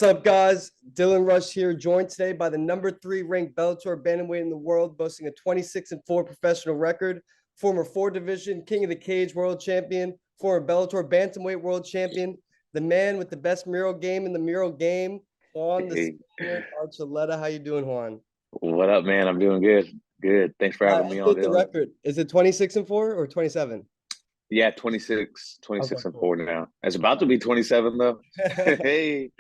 What's up, guys? Dylan Rush here, joined today by the number 3 ranked Bellator bantamweight in the world, boasting a 26-4 professional record, former 4 division King of the Cage world champion, former Bellator bantamweight world champion, the man with the best mural game in the mural game, Juan the Hey, Spaniard Archuleta. How you doing, Juan? what up, man? I'm doing good. Good. Thanks for having me on, Update the Dylan. record. Is it 26-4 or 27? Yeah, 26, Okay, 26 and cool. 4 now. It's about to be 27 though. Hey.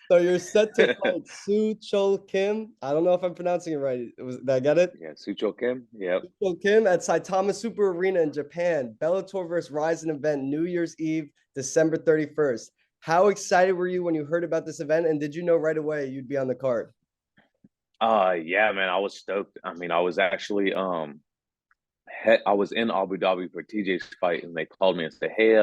So you're set to fight Soo Chol Kim. I don't know if I'm pronouncing it right. Did I get it? Yeah, Sucho Kim. Yep. Kim at Saitama Super Arena in Japan. Bellator vs. Rizin event, New Year's Eve, December 31st. How excited were you when you heard about this event? And did you know right away you'd be on the card? Yeah, man, I was stoked. I mean, I was actually I was in Abu Dhabi for TJ's fight and they called me and said, "Hey,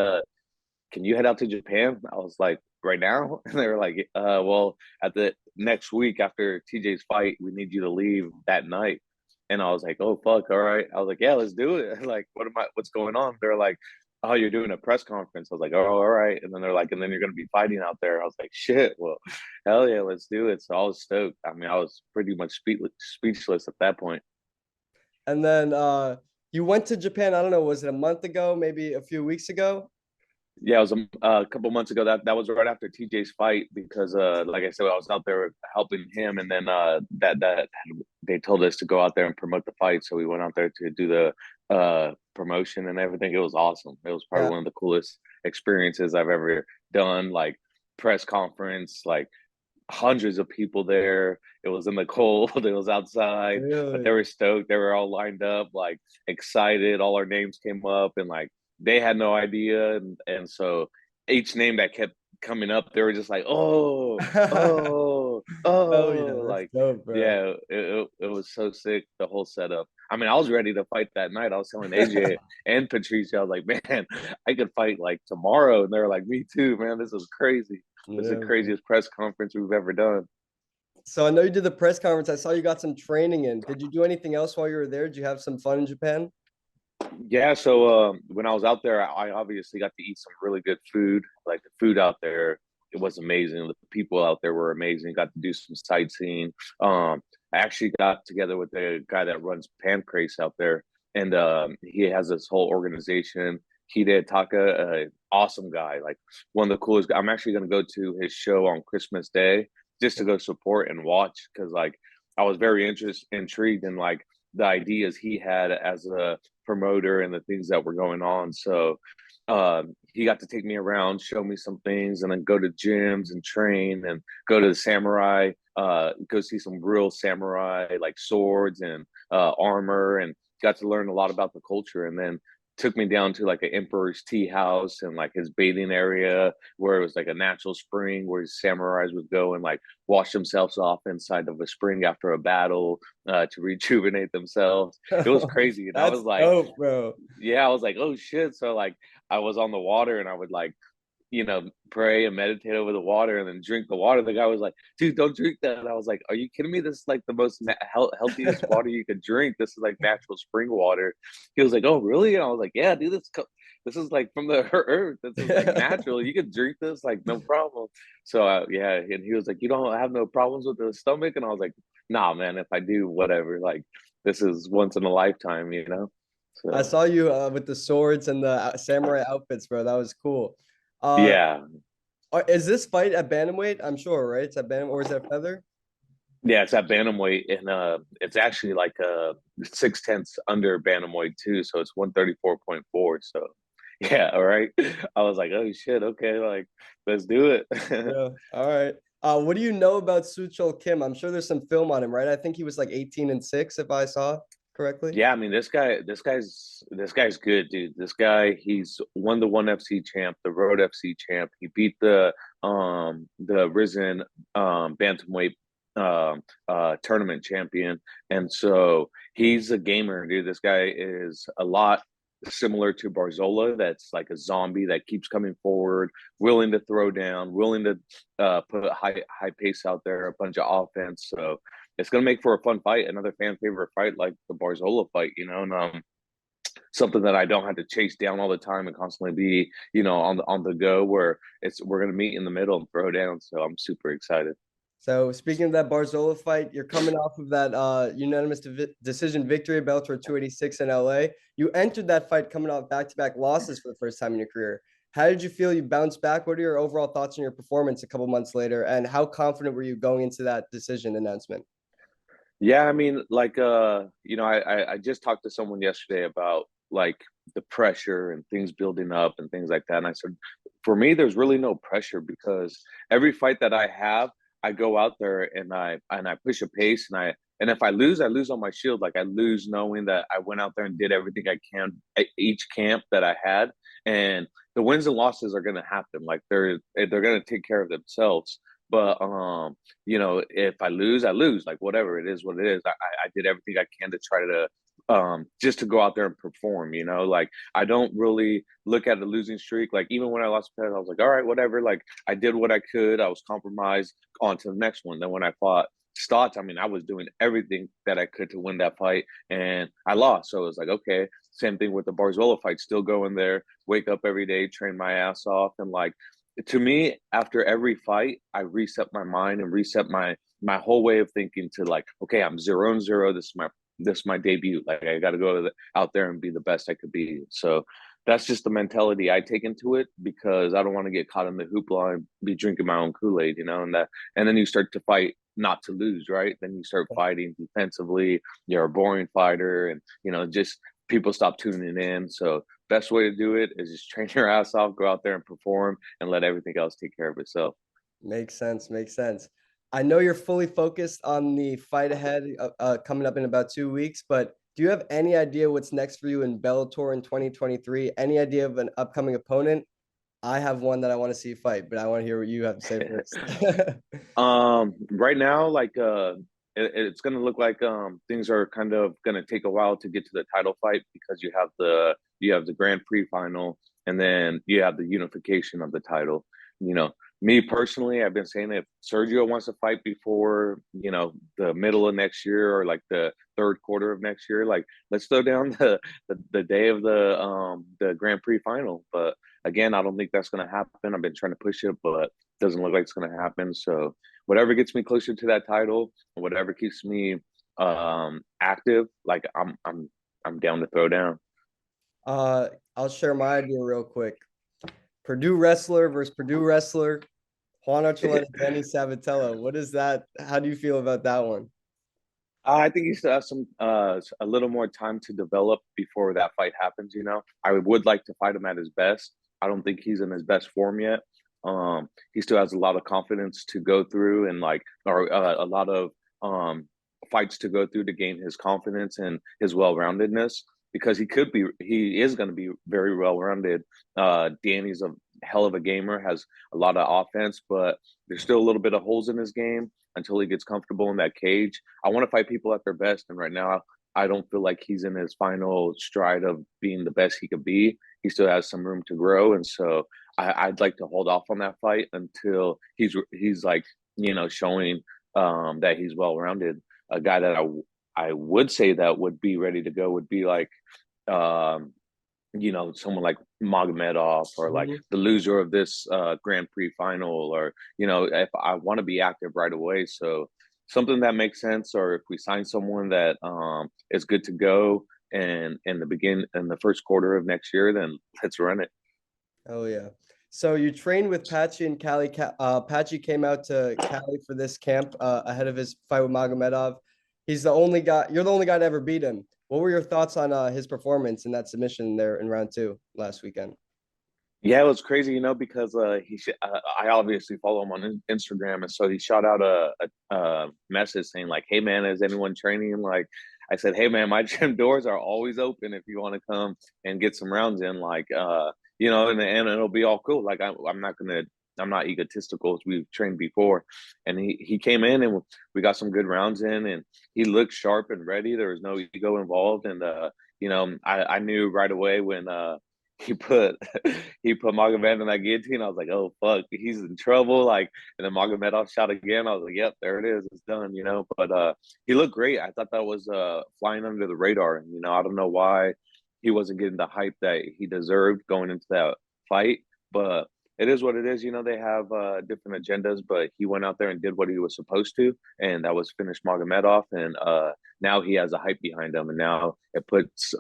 can you head out to Japan?" I was like, "Right now?" And they were like, well, at the next week after TJ's fight, we need you to leave that night." And I was like, "Oh fuck, all right." I was like, "Yeah, let's do it." Like, what's going on? They're like, "Oh, you're doing a press conference." I was like, "Oh, all right." And then they're like, "And then you're gonna be fighting out there." I was like, "Shit, well, hell yeah, let's do it." So I was stoked. I mean, I was pretty much speechless at that point. And then you went to Japan, I don't know, was it a month ago, maybe a few weeks ago? Yeah, it was a couple months ago. That was right after TJ's fight because, like I said, I was out there helping him, and then that they told us to go out there and promote the fight. So we went out there to do the promotion and everything. It was awesome. It was probably Yeah. one of the coolest experiences I've ever done. Like press conference, like hundreds of people there. It was in the cold. It was outside, but they Really? were stoked. They were all lined up, like excited. All our names came up, and like they had no idea, and so each name that kept coming up, they were just like, "Oh, oh, Oh yeah, oh!" that's Like, dope, bro. yeah, it was so sick. The whole setup. I mean, I was ready to fight that night. I was telling AJ and Patricia, I was like, "Man, I could fight like tomorrow," and they're like, "Me too, man. This is crazy." This is the Yeah, man. craziest press conference we've ever done. So I know you did the press conference. I saw you got some training in. Did you do anything else while you were there? Did you have some fun in Japan? Yeah, so when I was out there, I obviously got to eat some really good food. Like the food out there, it was amazing. The people out there were amazing. Got to do some sightseeing. I actually got together with the guy that runs Pancrase out there, and he has this whole organization. Hide Taka, awesome guy, like one of the coolest. I'm actually going to go to his show on Christmas Day just to go support and watch because like I was very intrigued in like the ideas he had as a promoter and the things that were going on. So he got to take me around, show me some things, and then go to gyms and train and go to the samurai, go see some real samurai like swords and armor, and got to learn a lot about the culture. And then took me down to like an emperor's tea house and like his bathing area where it was like a natural spring where his samurais would go and like wash themselves off inside of a spring after a battle to rejuvenate themselves. It was crazy. And I That's was like, dope, bro. yeah, I was like, oh shit. So like I was on the water and I would like, pray and meditate over the water and then drink the water. The guy was like, dude, don't drink that. And I was like, are you kidding me? This is like the most healthiest water you could drink. This is like natural spring water. He was like, oh, really? And I was like, yeah, dude, this is like from the earth. This is like natural. You could drink this, like, no problem. So, yeah. And he was like, you don't have no problems with the stomach? And I was like, nah, man, if I do, whatever. Like, this is once in a lifetime. I So, saw you with the swords and the samurai outfits, bro. That was cool. Uh, yeah. is this fight at bantamweight? I'm sure, right? It's at bantam, or is that feather? Yeah, it's at bantamweight, and it's actually like 6/10 under bantamweight too, so it's 134.4. So, yeah, all right. I was like, oh shit, okay, like let's do it. Yeah. All right. What do you know about Suchol Kim? I'm sure there's some film on him, right? I think he was like 18-6, if I saw correctly. Yeah, I mean this guy's good, dude. This guy, he's won the one FC champ, the Road FC champ. He beat the Rizin bantamweight tournament champion, and so he's a gamer, dude. This guy is a lot similar to Barzola. That's like a zombie that keeps coming forward, willing to throw down, willing to put a high pace out there, a bunch of offense. So it's gonna make for a fun fight, another fan favorite fight like the Barzola fight. And something that I don't have to chase down all the time and constantly be, on the go. Where we're gonna meet in the middle and throw down. So I'm super excited. So speaking of that Barzola fight, you're coming off of that unanimous decision victory at Bellator 286 in LA. You entered that fight coming off back-to-back losses for the first time in your career. How did you feel you bounced back? What are your overall thoughts on your performance a couple months later? And how confident were you going into that decision announcement? Yeah, I mean, like, I just talked to someone yesterday about like the pressure and things building up and things like that. And I said, for me, there's really no pressure because every fight that I have, I go out there and I push a pace and if I lose on my shield. Like I lose knowing that I went out there and did everything I can at each camp that I had. And the wins and losses are gonna happen. Like they're gonna take care of themselves. But if I lose, I lose. Like whatever it is, what it is. I did everything I can to try to just to go out there and perform. Like I don't really look at the losing streak. Like even when I lost the I was like, all right, whatever. Like I did what I could. I was compromised. On to the next one. Then when I fought Stotts, I mean, I was doing everything that I could to win that fight, and I lost. So it was like, okay, same thing with the Barzola fight. Still go in there, wake up every day, train my ass off, and like to me, after every fight, I reset my mind and reset my whole way of thinking to like, okay, I'm 0-0. This is my debut. Like I got to go out there and be the best I could be. So that's just the mentality I take into it because I don't want to get caught in the hoopla and be drinking my own Kool-Aid, and then you start to fight not to lose, right? Then you start fighting defensively. You're a boring fighter, and just people stop tuning in. So best way to do it is just train your ass off, go out there and perform, and let everything else take care of itself. Makes sense. Makes sense. I know you're fully focused on the fight ahead coming up in about 2 weeks, but do you have any idea what's next for you in Bellator in 2023? Any idea of an upcoming opponent? I have one that I want to see fight, but I want to hear what you have to say first. Right now, like it's gonna look like things are kind of gonna take a while to get to the title fight because you have the Grand Prix final and then you have the unification of the title. You know, Me personally, I've been saying if Sergio wants to fight before the middle of next year or like the third quarter of next year, like let's throw down the day of the Grand Prix final. But again, I don't think that's gonna happen. I've been trying to push it, but doesn't look like it's going to happen. So whatever gets me closer to that title, whatever keeps me active, like I'm down to throw down. I'll share my idea real quick. Purdue wrestler versus Purdue wrestler. Juan Archuleta, Danny Sabatello. What is that? How do you feel about that one? I think he still has some a little more time to develop before that fight happens. I would like to fight him at his best. I don't think he's in his best form yet. He still has a lot of confidence to go through and or a lot of fights to go through to gain his confidence and his well-roundedness because he is going to be very well-rounded. Danny's a hell of a gamer, has a lot of offense, but there's still a little bit of holes in his game until he gets comfortable in that cage. I want to fight people at their best, and right now I don't feel like he's in his final stride of being the best he could be. He still has some room to grow, and so I'd like to hold off on that fight until he's like showing that he's well rounded. A guy that I would say that would be ready to go would be like someone like Magomedov or like Mhm. the loser of this Grand Prix final, or if I want to be active right away, so something that makes sense, or if we sign someone that is good to go and in the first quarter of next year, then let's run it. Oh yeah. So you trained with Patchy and Cali. Patchy came out to Cali for this camp ahead of his fight with Magomedov. He's the only guy. You're the only guy to ever beat him. What were your thoughts on his performance in that submission there in round two last weekend? Yeah, it was crazy, because I obviously follow him on Instagram, and so he shot out a message saying like, "Hey man, is anyone training?" Like, I said, "Hey man, my gym doors are always open if you want to come and get some rounds in." Like, and it'll be all cool. Like, I'm not egotistical. We've trained before, and he came in and we got some good rounds in, and he looked sharp and ready. There was no ego involved, and I knew right away when he put he put Magomed in that guillotine. I was like, oh fuck, he's in trouble. Like, and then Magomedov shot again. I was like, yep, there it is, it's done. But he looked great. I thought that was flying under the radar. I don't know why he wasn't getting the hype that he deserved going into that fight. But it is what it is. You know, they have different agendas, but he went out there and did what he was supposed to, and that was finish Magomedov. And now he has a hype behind him, and now it puts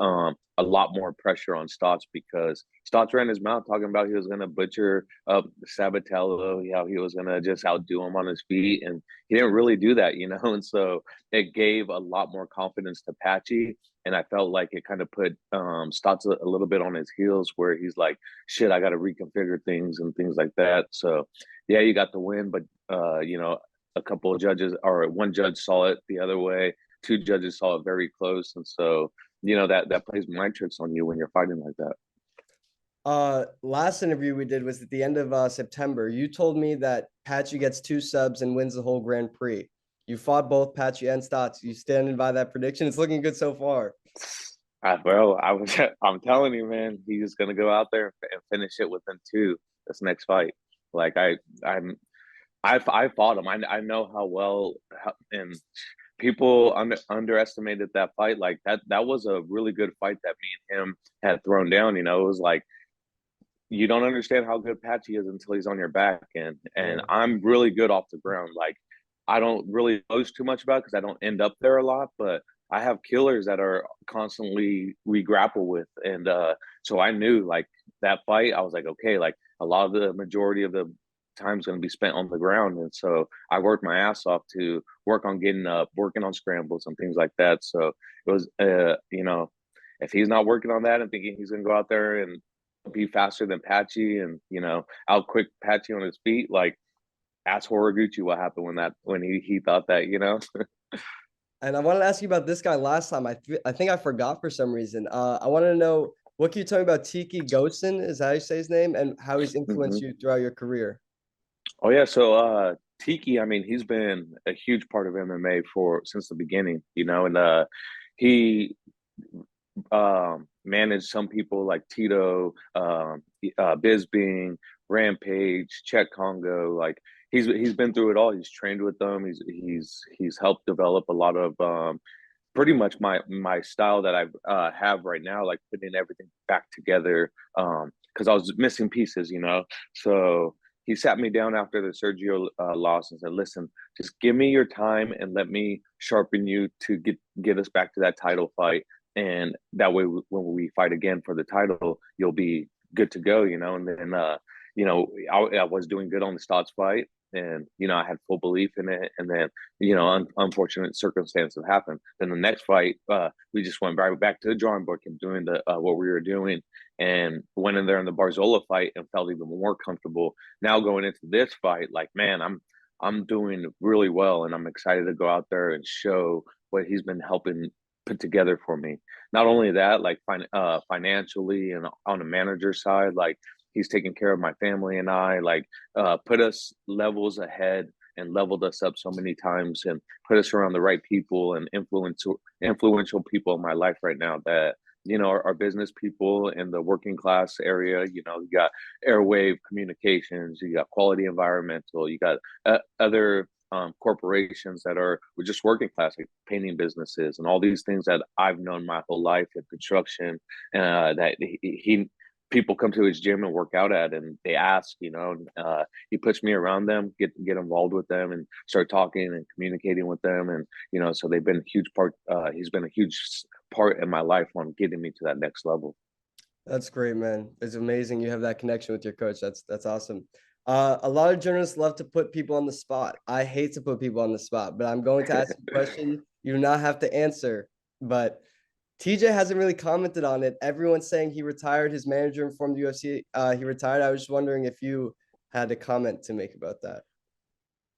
a lot more pressure on Stotts because Stotts ran his mouth talking about he was going to butcher up Sabatello, how he was going to just outdo him on his feet, and he didn't really do that, you know. And so it gave a lot more confidence to Patchy, and I felt like it kind of put Stotts a little bit on his heels, where he's like, "Shit, I got to reconfigure things and things like that." So, yeah, you got the win, but you know, a couple of judges or one judge saw it the other way, two judges saw it very close, and so you know that plays mind tricks on you when you're fighting like that. Last interview we did was at the end of September. You told me that Patchy gets 2 subs and wins the whole Grand Prix. You fought both Patchy and Stotts. You standing by that prediction? It's looking good so far. Bro, I'm telling you, man, he's gonna go out there and finish it within two. This next fight, like I fought him. I know how well, and people underestimated that fight. Like that was a really good fight that me and him had thrown down. You know, it was like you don't understand how good Patchy is until he's on your back, and I'm really good off the ground. Like I don't really boast too much about because I don't end up there a lot, but I have killers that are constantly we grapple with, and so I knew like that fight. I was like, okay, like a lot of the majority of the time's going to be spent on the ground, and so I worked my ass off to work on getting up, working on scrambles and things like that. So it was, you know, if he's not working on that and thinking he's going to go out there and be faster than Patchy and you know out quick Patchy on his feet, like ask Horiguchi what happened when he thought that, you know. And I wanted to ask you about this guy last time. I think I forgot for some reason. I wanted to know, what can you tell me about Tiki Gosen? Is that how you say his name? And how he's influenced you throughout your career? Oh yeah, so Tiki, I mean, he's been a huge part of MMA for since the beginning, you know, and he managed some people like Tito, Bisbing, Rampage, Czech Congo. Like he's been through it all. He's trained with them. He's helped develop a lot of pretty much my style that I have right now, like putting everything back together. Because I was missing pieces, you know. So he sat me down after the Sergio loss and said, "Listen, just give me your time and let me sharpen you to get us back to that title fight, and that way when we fight again for the title, you'll be good to go, you know." And then you know, I was doing good on the Stotts fight, and you know I had full belief in it. And then you know, unfortunate circumstances happened. Then the next fight, we just went right back to the drawing board and doing the what we were doing, and went in there in the Barzola fight and felt even more comfortable. Now going into this fight, like man, I'm doing really well, and I'm excited to go out there and show what he's been helping put together for me. Not only that, like financially and on the manager side, like he's taking care of my family and I, like put us levels ahead and leveled us up so many times and put us around the right people and influential people in my life right now that you know are business people in the working class area. You know, you got Airwave Communications, you got Quality Environmental, you got other corporations that are just working class, like painting businesses and all these things that I've known my whole life in construction. That he people come to his gym and work out at, and they ask, you know, he puts me around them, get involved with them, and start talking and communicating with them, and you know, so they've been a huge part. He's been a huge part in my life on getting me to that next level. That's great, man. It's amazing you have that connection with your coach. That's awesome. A lot of journalists love to put people on the spot. I hate to put people on the spot, but I'm going to ask you a question. You do not have to answer, but TJ hasn't really commented on it. Everyone's saying he retired. His manager informed the UFC he retired. I was just wondering if you had a comment to make about that.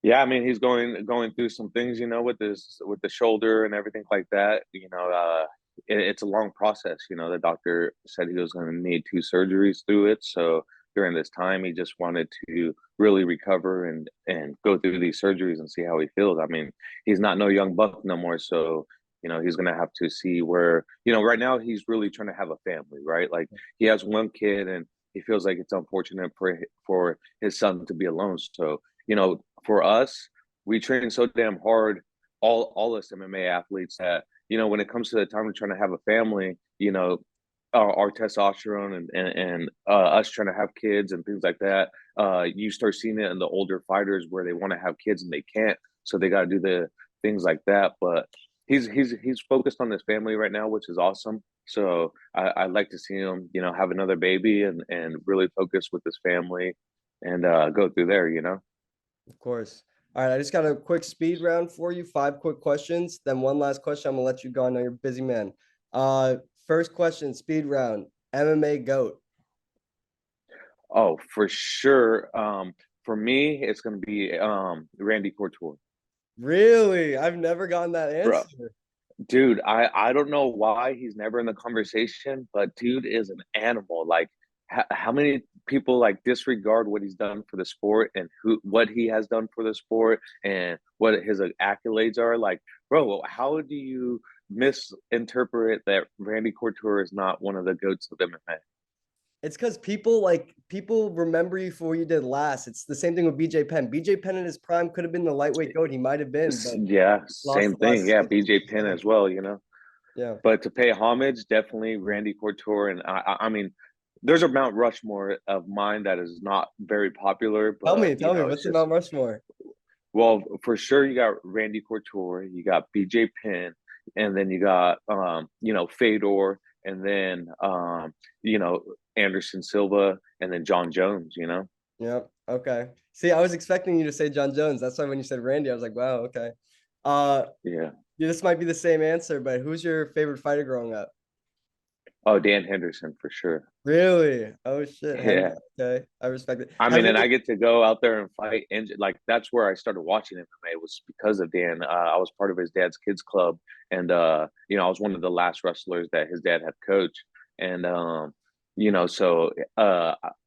Yeah, I mean, he's going through some things, you know, with the shoulder and everything like that. You know, it's a long process. You know, the doctor said he was going to need 2 surgeries through it. So during this time, he just wanted to really recover and go through these surgeries and see how he feels. I mean, he's not no young buck no more. So you know, he's going to have to see where, you know, right now he's really trying to have a family, right? Like he has one kid, and he feels like it's unfortunate for his son to be alone. So you know, for us, we train so damn hard, all us MMA athletes, that you know when it comes to the time of trying to have a family, you know, our testosterone and us trying to have kids and things like that. You start seeing it in the older fighters where they want to have kids and they can't, so they got to do the things like that. But he's focused on his family right now, which is awesome. So I'd like to see him, have another baby and really focus with his family and go through there, Of course. All right, I just got a quick speed round for you. 5 quick questions, then one last question. I'm gonna let you go. I know you're a busy man. Uh, First question, speed round. MMA GOAT. Oh, for sure. For me, it's gonna be Randy Couture. Really? I've never gotten that Bro, answer. dude, I don't know why he's never in the conversation, but dude is an animal. Like, how many people like disregard what he's done for the sport and what he has done for the sport and what his accolades are? Like, bro, how do you misinterpret that Randy Couture is not one of the goats of MMA? It's because people remember you for what you did last. It's the same thing with BJ Penn. BJ Penn in his prime could have been the lightweight GOAT. He might have been, but Yeah, lost same the last thing. Yeah, 6 BJ Penn years. as well. Yeah. But to pay homage, definitely Randy Couture, and I mean, there's a Mount Rushmore of mine that is not very popular, but Tell me, it's what's the just Mount Rushmore? well, for sure you got Randy Couture, you got BJ Penn, and then you got Fedor, and then you know Anderson Silva, and then John Jones. Yeah. Okay. See, I was expecting you to say John Jones. That's why when you said Randy, I was like, wow, okay. Uh, Yeah. yeah, this might be the same answer, but who's your favorite fighter growing up? Oh, Dan Henderson for sure. Really? Oh shit, Henry. Yeah. Okay, I respect it. I Have mean, you and I ever? get to go out there and fight, and like that's where I started watching MMA was because of Dan. I was part of his dad's kids club, and I was one of the last wrestlers that his dad had coached, and so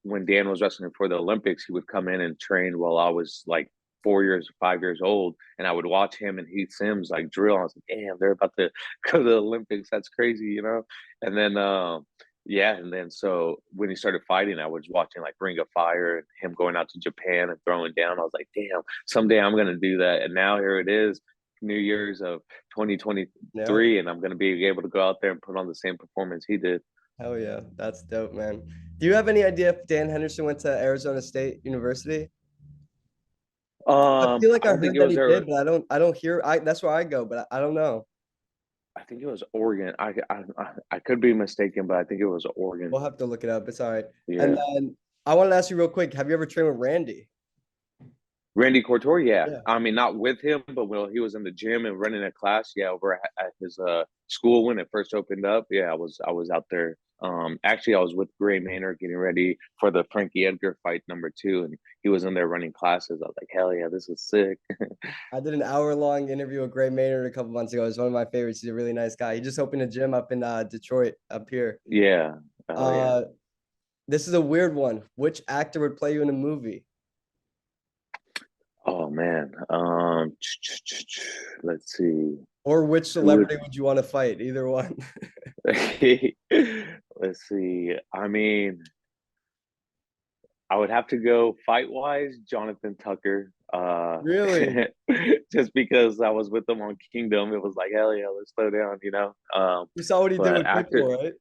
when Dan was wrestling for the Olympics, he would come in and train while I was like 4 years, 5 years old, and I would watch him and Heath Sims like drill. I was like, damn, they're about to go to the Olympics. That's crazy. And then yeah, and then so when he started fighting, I was watching like Ring of Fire and him going out to Japan and throwing down. I was like, damn, someday I'm gonna do that. And now here it is, New Year's of Yeah. 2023, and I'm gonna be able to go out there and put on the same performance he did. Hell yeah, that's dope, man. Do you have any idea if Dan Henderson went to Arizona State University? I feel like I I don't think heard it that was he there. did, but I don't hear. That's where I go, but I don't know. I think it was Oregon. I could be mistaken, but I think it was Oregon. We'll have to look it up. It's all right. And Yeah. then I wanted to ask you real quick: have you ever trained with Randy? Randy Couture, yeah. Yeah. I mean, not with him, but when he was in the gym and running a class, yeah, over at his school when it first opened up, yeah, I was out there. Actually, I was with Gray Maynard getting ready for the Frankie Edgar fight #2, and he was in there running classes. I was like, hell yeah, this is sick. I did an hour-long interview with Gray Maynard a couple months ago. He's one of my favorites. He's a really nice guy. He just opened a gym up in Detroit, up here. Yeah, hell yeah. Uh, this is a weird one. Which actor would play you in a movie? Oh man. Let's see. Or which Who would celebrity would you want to fight? Either one. let's see. I mean, I would have to go fight wise, Jonathan Tucker. Really? Just because I was with him on Kingdom, it was like hell yeah, let's slow down. You saw what he did But with after Pitbull, right?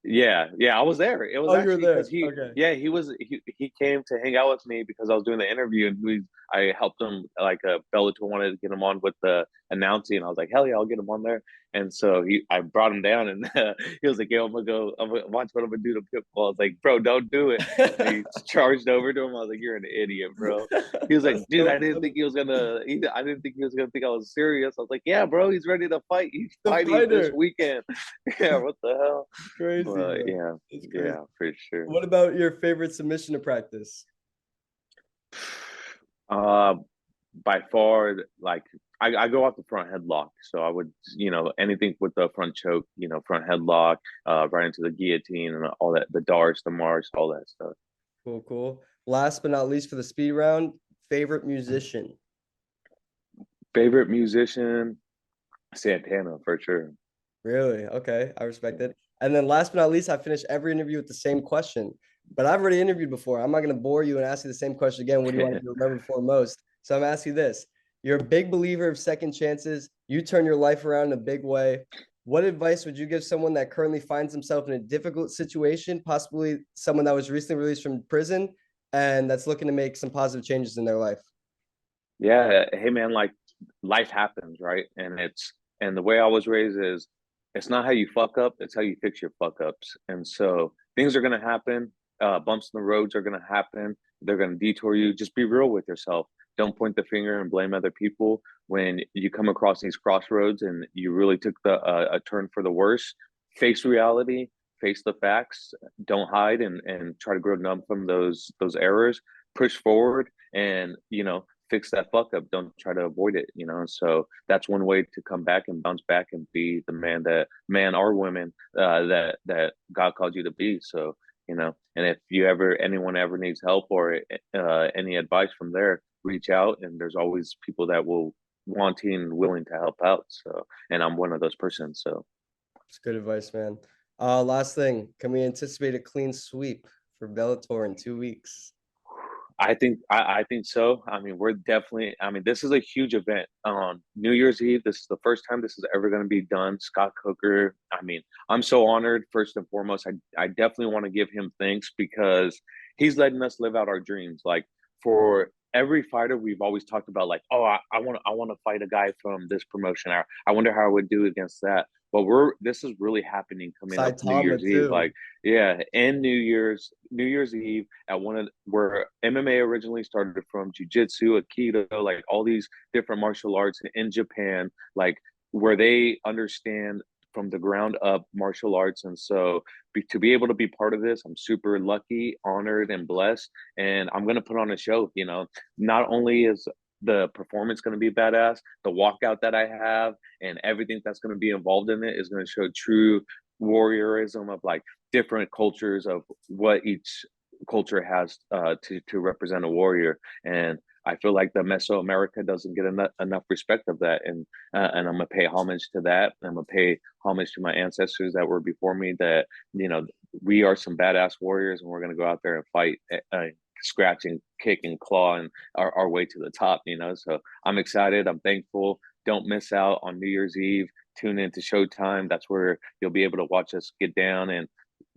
yeah, I was there. It was Oh, you were actually because there. Okay. he came to hang out with me because I was doing the interview and I helped him like Bellator wanted to get him on with the announcing. And I was like, hell yeah, I'll get him on there. And so I brought him down and he was like, yeah, I'm gonna watch what I'm gonna do to Pitbull. I was like, bro, don't do it. And he charged over to him. I was like, you're an idiot, bro. He was like, That's dude, so I didn't funny. think he was gonna. I didn't think he was gonna think I was serious. I was like, yeah, bro, he's ready to fight. He's The fighting this fighter. weekend. Yeah, what the hell? Crazy, But bro. yeah, It's crazy. yeah, for sure. What about your favorite submission to practice? Uh, by far, like I go off the front headlock, so I would, anything with the front choke, front headlock, right into the guillotine and all that, the darts, the marks, all that stuff. Cool, cool. Last but not least for the speed round, favorite musician. Favorite musician, Santana for sure. Really? Okay, I respect it. And then last but not least, I finish every interview with the same question. But I've already interviewed before. I'm not going to bore you and ask you the same question again. What do you want to be remembered for most? So I'm asking you this. You're a big believer of second chances. You turn your life around in a big way. What advice would you give someone that currently finds himself in a difficult situation, possibly someone that was recently released from prison and that's looking to make some positive changes in their life? Yeah, hey man, like life happens, right? And the way I was raised is it's not how you fuck up, it's how you fix your fuck ups. And so things are gonna happen, bumps in the roads are gonna happen, they're gonna detour you. Just be real with yourself. Don't point the finger and blame other people when you come across these crossroads and you really took the a turn for the worse. Face reality, face the facts, don't hide and try to grow numb from those errors. Push forward and fix that fuck up. Don't try to avoid it, So that's one way to come back and bounce back and be the man or woman that God called you to be. So, and if anyone ever needs help or any advice from there, reach out. And there's always people that will wanting and willing to help out. So, and I'm one of those persons. So, It's good advice, man. Last thing, can we anticipate a clean sweep for Bellator in 2 weeks? I think so. I mean, we're definitely. I mean, this is a huge event on New Year's Eve. This is the first time this is ever going to be done. Scott Coker. I mean, I'm so honored. First and foremost, I definitely want to give him thanks because he's letting us live out our dreams. Like for every fighter, we've always talked about like, oh, I want to fight a guy from this promotion. I wonder how I would do against that. But this is really happening coming up New Saitama Year's Eve. too. Like yeah, and New Year's Eve at one of where MMA originally started from, jiu-jitsu, aikido, like all these different martial arts in Japan, like where they understand from the ground up martial arts. And so to be able to be part of this, I'm super lucky, honored, and blessed. And I'm gonna put on a show. Not only is the performance going to be badass, the walkout that I have and everything that's going to be involved in it is going to show true warriorism of like different cultures of what each culture has to represent a warrior. And I feel like the Mesoamerica doesn't get enough respect of that, and I'm gonna pay homage to that. I'm gonna pay homage to my ancestors that were before me. That we are some badass warriors, and we're gonna go out there and fight, scratch and kick and claw, and our way to the top. So I'm excited. I'm thankful. Don't miss out on New Year's Eve. Tune in to Showtime. That's where you'll be able to watch us get down. And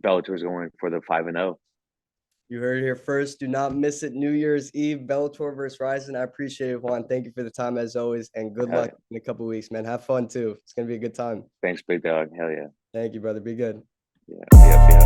Bellator's going for the 5-0. You heard it here first. Do not miss it. New Year's Eve, Bellator versus Rizin. I appreciate it, Juan. Thank you for the time as always, and good luck in a couple weeks, man. Have fun too. It's gonna be a good time. Thanks, big dog. Hell yeah. Thank you, brother. Be good. Yeah.